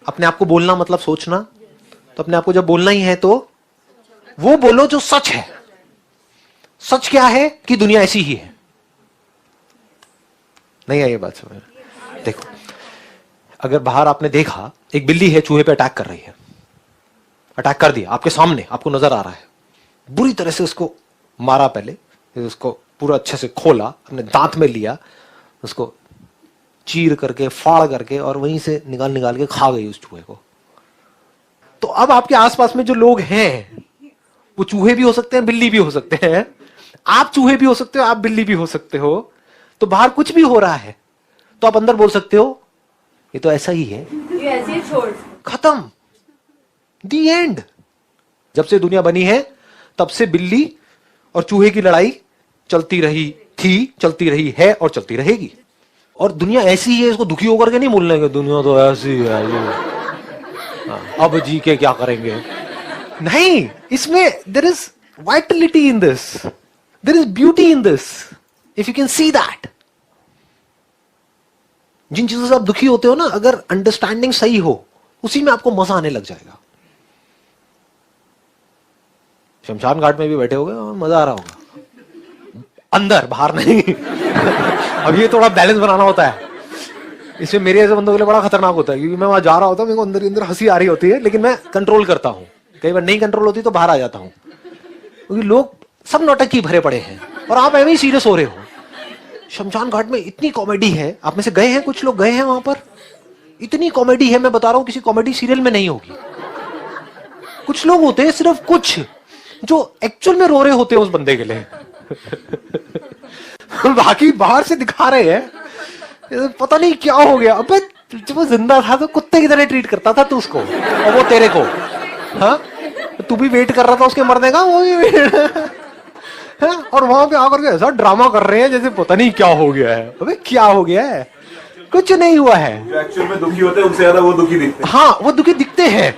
अपने आप को बोलना मतलब सोचना, तो अपने आप को जब बोलना ही है तो वो बोलो जो सच है। सच क्या है कि दुनिया ऐसी ही है। नहीं है ये बात समझ? देखो, अगर बाहर आपने देखा एक बिल्ली है चूहे पे अटैक कर रही है, अटैक कर दिया आपके सामने, आपको नजर आ रहा है, बुरी तरह से उसको मारा, पहले फिर उसको पूरा अच्छे से खोला, अपने दांत में लिया, उसको चीर करके फाड़ करके और वहीं से निकाल निकाल के खा गई उस चूहे को। तो अब आपके आसपास में जो लोग हैं वो चूहे भी हो सकते हैं, बिल्ली भी हो सकते हैं, आप चूहे भी हो सकते हो, आप बिल्ली भी हो सकते हो। तो बाहर कुछ भी हो रहा है तो आप अंदर बोल सकते हो ये तो ऐसा ही है, ये ऐसे ही छोड़। खत्म, दी एंड। जब से दुनिया बनी है तब से बिल्ली और चूहे की लड़ाई चलती रही थी, चलती रही है और चलती रहेगी। और दुनिया ऐसी ही है, इसको दुखी होकर के नहीं बोलने के दुनिया तो ऐसी है अब जी के क्या करेंगे। नहीं, इसमें there is vitality in this, there is beauty in this, if you can see that. जिन चीजों से आप दुखी होते हो ना, अगर अंडरस्टैंडिंग सही हो उसी में आपको मजा आने लग जाएगा। शमशान घाट में भी बैठे होगे और मजा आ रहा होगा अंदर, बाहर नहीं। अब ये थोड़ा बैलेंस बनाना होता है, इसमें मेरे ऐसे बंदों के लिए बड़ा खतरनाक होता है, क्योंकि मैं वहां जा रहा होता हूं, मेरे को अंदर अंदर हंसी आ रही होती है, लेकिन मैं कंट्रोल करता हूं। कई बार नहीं कंट्रोल होती तो बाहर आ जाता हूं, क्योंकि लोग सब नौटंकी भरे पड़े हैं और आप ऐसे ही सीरियस हो रहे हो। शमशान घाट में इतनी कॉमेडी है, आप में से गए हैं, कुछ लोग गए हैं वहां पर, इतनी कॉमेडी है, मैं बता रहा हूं किसी कॉमेडी सीरियल में नहीं होगी। कुछ लोग होते हैं, सिर्फ कुछ, जो एक्चुअल में रो रहे होते हैं उस बंदे के लिए। बाकी बाहर से दिखा रहे हैं, पता नहीं क्या हो गया। अबे जब वो जिंदा था तो कुत्ते की तरह ट्रीट करता था तू उसको, और वो तेरे को, हाँ तू भी वेट कर रहा था उसके मरने का, वो भी हाँ? और वहां पे आकर के ऐसा ड्रामा कर रहे हैं जैसे पता नहीं क्या हो गया है। अबे क्या हो गया है? कुछ नहीं हुआ है। जो एक्चुअल में दुखी होते हैं उनसे ज्यादा वो दुखी दिखते हैं। हाँ, वो दुखी दिखते हैं।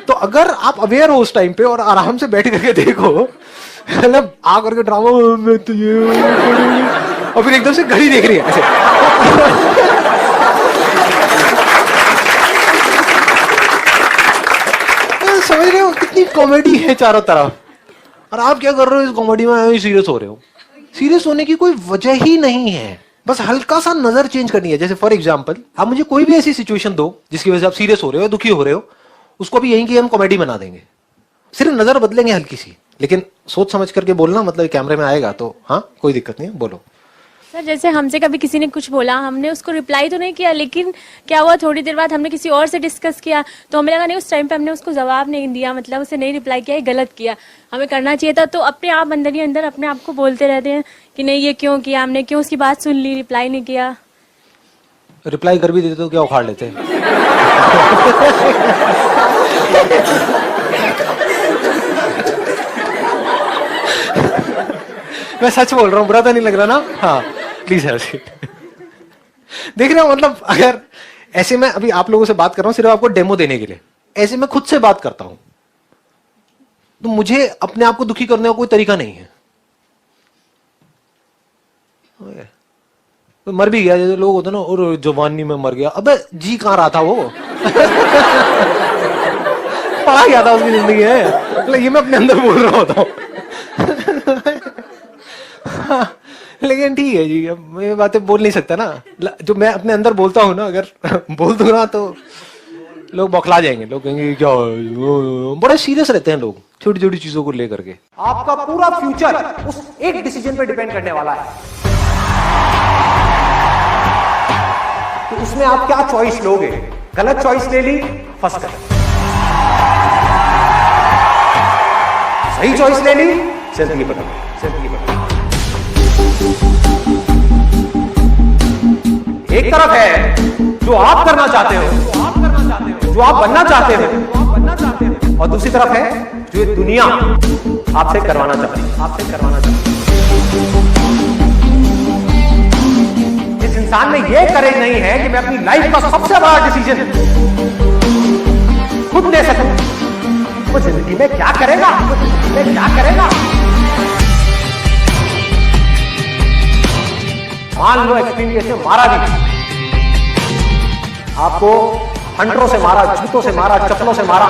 तो अगर आप अवेयर हो उस टाइम पे और आराम से बैठ करके देखो, मतलब आ करके ड्रामा में तो ये, और फिर एकदम से घड़ी देख रही है ऐसे। समझ रहे हो कितनी कॉमेडी है चारों तरफ, और आप क्या कर रहे हो इस कॉमेडी में, सीरियस हो रहे हो। सीरियस होने की कोई वजह ही नहीं है, बस हल्का सा नजर चेंज करनी है। जैसे फॉर एग्जांपल, आप मुझे कोई भी ऐसी सिचुएशन दो जिसकी वजह से आप सीरियस हो रहे हो, दुखी हो रहे हो, उसको भी यहीं की हम कॉमेडी बना देंगे, सिर्फ नजर बदलेंगे हल्की सी, लेकिन सोच समझ करके बोलना, मतलब कैमरे में आएगा तो हाँ कोई दिक्कत नहीं है, बोलो। सर जैसे हमसे कभी किसी ने कुछ बोला, हमने उसको रिप्लाई तो नहीं किया, लेकिन क्या हुआ थोड़ी देर बाद हमने किसी और से डिस्कस किया, तो हमें लगा नहीं उस टाइम पे हमने उसको जवाब नहीं दिया, मतलब उसे नहीं रिप्लाई किया, गलत किया, हमें करना चाहिए था। तो अपने आप अंदर ही अंदर अपने आप को बोलते रहते हैं कि नहीं ये क्यों किया हमने, क्यों उसकी बात सुन ली, रिप्लाई नहीं किया। रिप्लाई कर भी देते तो क्या उखाड़ लेते। मैं सच बोल रहा हूं, बुरा तो नहीं लग रहा ना? हाँ प्लीज है। देख रहे हो, मतलब अगर ऐसे मैं अभी आप लोगों से बात कर रहा हूं सिर्फ आपको डेमो देने के लिए, ऐसे मैं खुद से बात करता हूं तो मुझे अपने आप को दुखी करने का कोई तरीका नहीं है। तो मर भी गया, जैसे लोग होते ना, और जवानी में मर गया, अबे जी कहां रहा था वो। पढ़ा गया था उसकी जिंदगी है, मतलब ये मैं अपने अंदर बोल रहा होता हूं। लेकिन ठीक है जी, अब ये बातें बोल नहीं सकता ना, जो मैं अपने अंदर बोलता हूँ ना, अगर बोल दूं ना तो लोग बौखला जाएंगे, लोग कहेंगे क्या, बड़े सीरियस रहते हैं लोग छोटी छोटी चीजों को लेकर के। आपका पूरा फ्यूचर उस एक डिसीजन पे डिपेंड करने वाला है, तो उसमें आप क्या चॉइस लोगे। गलत चॉइस ले ली, फंस गए। सही चॉइस ले ली, जिंदगी बदल गई, जिंदगी बदल गई। एक तरफ है जो आप करना चाहते हो, जो आप बनना चाहते हो, और दूसरी तरफ है जो ये दुनिया आपसे करवाना चाहती है, आपसे करवाना चाहती है। जिस इंसान में ये करेज नहीं है कि मैं अपनी लाइफ का सबसे बड़ा डिसीजन खुद ले सकूं, वो जिंदगी में क्या करेगा, वो जिंदगी में क्या करेगा। मान लो एक्सट्रीम केस में मारा भी, आपको हंटरों से मारा, जूतों से मारा, चप्पलों से मारा।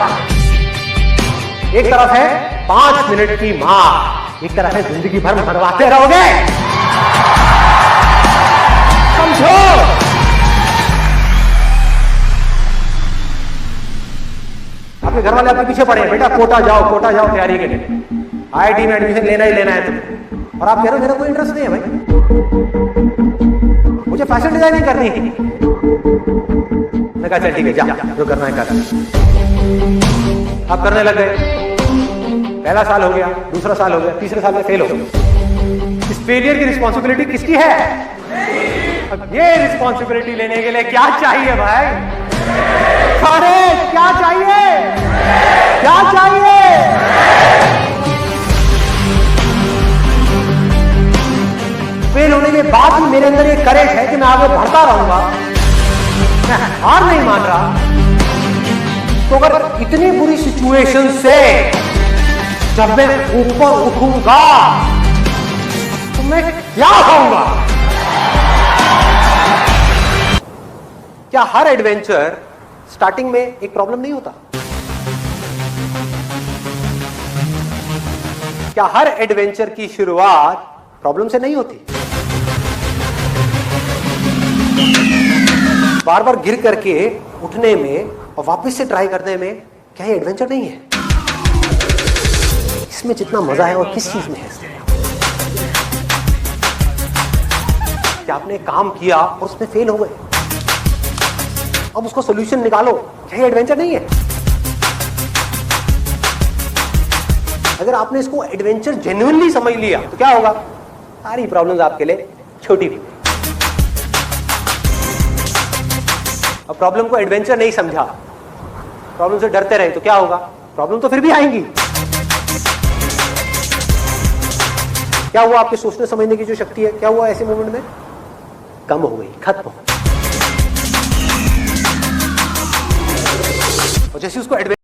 एक तरफ है 5 मिनट की मार, एक तरफ है जिंदगी भर मरवाते रहोगे। समझो। आपके घर वाले आपके पीछे पड़े हैं, बेटा कोटा जाओ तैयारी के लिए, IIT में एडमिशन लेना ही लेना है तुम्हें, और आप कह रहे हो मेरा कोई इंटरेस्ट नहीं है भाई, मुझे फैशन डिजाइनिंग करनी है। मैं कहा चल ठीक है, जा जो करना है कर। आप करने लग गए, पहला साल हो गया, दूसरा साल हो गया, तीसरे साल में फेल हो गए। इस फेलियर की रिस्पॉन्सिबिलिटी किसकी है? अब ये रिस्पॉन्सिबिलिटी लेने के लिए क्या चाहिए भाई? अरे क्या चाहिए, क्या चाहिए? फेल होने के बाद भी मेरे अंदर ये करेज है कि मैं आगे बढ़ता रहूंगा, मैं हार नहीं मान रहा। तो अगर इतनी बुरी सिचुएशन से जब मैं ऊपर उठूंगा तो मैं क्या होऊंगा? क्या हर एडवेंचर स्टार्टिंग में एक प्रॉब्लम नहीं होता? क्या हर एडवेंचर की शुरुआत प्रॉब्लम से नहीं होती? बार बार गिर करके उठने में और वापस से ट्राई करने में क्या ये एडवेंचर नहीं है? इसमें जितना मजा है और किस चीज में है? क्या आपने काम किया और उसमें फेल हो गए, अब उसको सोल्यूशन निकालो, क्या ये एडवेंचर नहीं है? अगर आपने इसको एडवेंचर जेन्युइनली समझ लिया तो क्या होगा? सारी प्रॉब्लम्स आपके लिए छोटी हुई। अब प्रॉब्लम को एडवेंचर नहीं समझा, प्रॉब्लम से डरते रहे तो क्या होगा? प्रॉब्लम तो फिर भी आएंगी। क्या हुआ? आपके सोचने समझने की जो शक्ति है, क्या हुआ ऐसे मोमेंट में? कम हो गई, खत्म। और जैसे उसको एडवेंचर